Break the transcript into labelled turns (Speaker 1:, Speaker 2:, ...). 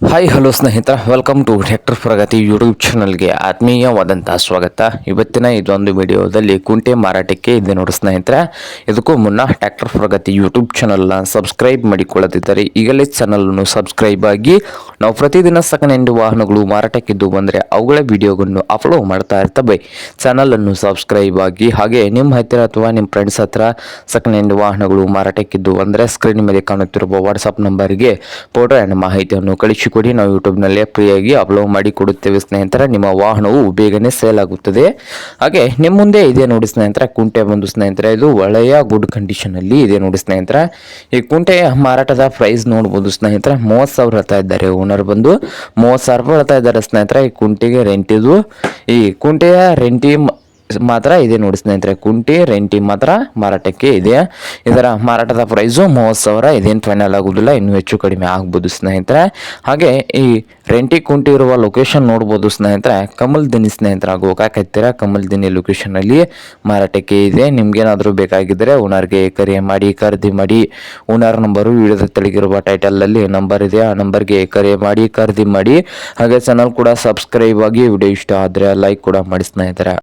Speaker 1: Hi hello ಸ್ನೇಹಿತರ, welcome to tractor Pragati YouTube ಚಾನಲ್ಗೆ ಆತ್ಮೀಯವಾದಂಥ ಸ್ವಾಗತ. ಇವತ್ತಿನ ಇದೊಂದು ವಿಡಿಯೋದಲ್ಲಿ ಕುಂಟೆ ಮಾರಾಟಕ್ಕೆ ಇದೆ ನೋಡಿ ಸ್ನೇಹಿತರೆ. ಇದಕ್ಕೂ ಮುನ್ನ ಟ್ರ್ಯಾಕ್ಟರ್ ಪ್ರಗತಿ ಯೂಟ್ಯೂಬ್ ಚಾನಲ್ನ ಸಬ್ಸ್ಕ್ರೈಬ್ ಮಾಡಿಕೊಳ್ಳದಿದ್ದರೆ ಈಗಲೇ ಚಾನಲನ್ನು ಸಬ್ಸ್ಕ್ರೈಬ್ ಆಗಿ ನಾವು ಪ್ರತಿದಿನ ಸೆಕೆಂಡ್ ಹ್ಯಾಂಡ್ ವಾಹನಗಳು ಮಾರಾಟಕ್ಕಿದ್ದು ಬಂದರೆ ಅವುಗಳ ವಿಡಿಯೋಗಳನ್ನು ಅಪ್ಲೋಡ್ ಮಾಡ್ತಾ ಇರ್ತವೆ. ಚಾನಲನ್ನು ಸಬ್ಸ್ಕ್ರೈಬ್ ಆಗಿ, ಹಾಗೆ ನಿಮ್ಮ ಹತ್ತಿರ ಅಥವಾ ನಿಮ್ಮ ಫ್ರೆಂಡ್ಸ್ ಹತ್ರ ಸೆಕೆಂಡ್ ಹ್ಯಾಂಡ್ ವಾಹನಗಳು ಮಾರಾಟಕ್ಕಿದ್ದು ಅಂದರೆ ಸ್ಕ್ರೀನ್ ಮೇಲೆ ಕಾಣುತ್ತಿರುವ ವಾಟ್ಸಪ್ ನಂಬರ್ಗೆ ಫೋಟೋ ಆ್ಯಂಡ್ ಮಾಹಿತಿಯನ್ನು ಕಳಿಸಿಕೊಡಿ. ನಾವು ಯೂಟ್ಯೂಬ್ನಲ್ಲೇ ಫ್ರೀಯಾಗಿ ಅಪ್ಲೋಡ್ ಮಾಡಿ ಕೊಡುತ್ತೇವೆ ಸ್ನೇಹಿತರೆ. ನಿಮ್ಮ ವಾಹನವು ಬೇಗನೆ ಸೇಲ್ ಆಗುತ್ತದೆ. ಹಾಗೆ ನಿಮ್ಮ ಮುಂದೆ ಇದೆ ನೋಡಿ ಸ್ನೇಹಿತರೆ, ಕುಂಟೆ ಬಂದು ಸ್ನೇಹಿತರೆ ಇದು ಒಳ್ಳೆಯ ಗುಡ್ ಕಂಡೀಷನ್ ಅಲ್ಲಿ ಇದೆ ನೋಡಿ ಸ್ನೇಹಿತರೆ. ಈ ಕುಂಟೆಯ ಮಾರಾಟದ ಪ್ರೈಸ್ ನೋಡ್ಬೋದು ಸ್ನೇಹಿತರೆ, 30,000 ಹೇಳ್ತಾ ಇದ್ದಾರೆ. ಓನರ್ ಬಂದು 30,000 ಹೇಳ್ತಾ ಇದ್ದಾರೆ ಸ್ನೇಹಿತರೆ. ಈ ಕುಂಟೆಗೆ ರೆಂಟಿದು, ಈ ಕುಂಟೆಯ ರೆಂಟಿ ಮಾತ್ರ ಇದೆ ನೋಡಿ ಸ್ನೇಹಿತರೆ. ಕುಂಟೆ ರೆಂಟಿ ಮಾತ್ರ ಮಾರಾಟಕ್ಕೆ ಇದೆ. ಇದರ ಮಾರಾಟದ ಪ್ರೈಸು 30,000. ಇದೇನು ಫೈನಲ್ ಆಗುವುದಿಲ್ಲ, ಇನ್ನೂ ಹೆಚ್ಚು ಕಡಿಮೆ ಆಗ್ಬೋದು ಸ್ನೇಹಿತರೆ. ಹಾಗೆ ಈ ರೆಂಟಿ ಕುಂಟೆ ಇರುವ ಲೊಕೇಶನ್ ನೋಡ್ಬೋದು ಸ್ನೇಹಿತರೆ, ಕಮಲ್ದಿನಿ ಸ್ನೇಹಿತರೆ. ಗೋಕಾಕ್ ಹತ್ತಿರ ಕಮಲ್ದಿನಿ ಲೊಕೇಶನಲ್ಲಿ ಮಾರಾಟಕ್ಕೆ ಇದೆ. ನಿಮ್ಗೇನಾದರೂ ಬೇಕಾಗಿದ್ದರೆ ಓನರ್ಗೆ ಕರೆ ಮಾಡಿ, ಖರೀದಿ ಮಾಡಿ. ಓನರ್ ನಂಬರು ವಿಡಿಯೋದ ತೆಳಗಿರುವ ಟೈಟಲಲ್ಲಿ ನಂಬರ್ ಇದೆ, ಆ ನಂಬರ್ಗೆ ಕರೆ ಮಾಡಿ ಖರೀದಿ ಮಾಡಿ. ಹಾಗೆ ಚಾನಲ್ ಕೂಡ ಸಬ್ಸ್ಕ್ರೈಬ್ ಆಗಿ. ವಿಡಿಯೋ ಇಷ್ಟ ಆದರೆ ಲೈಕ್ ಕೂಡ ಮಾಡಿ ಸ್ನೇಹಿತರೆ.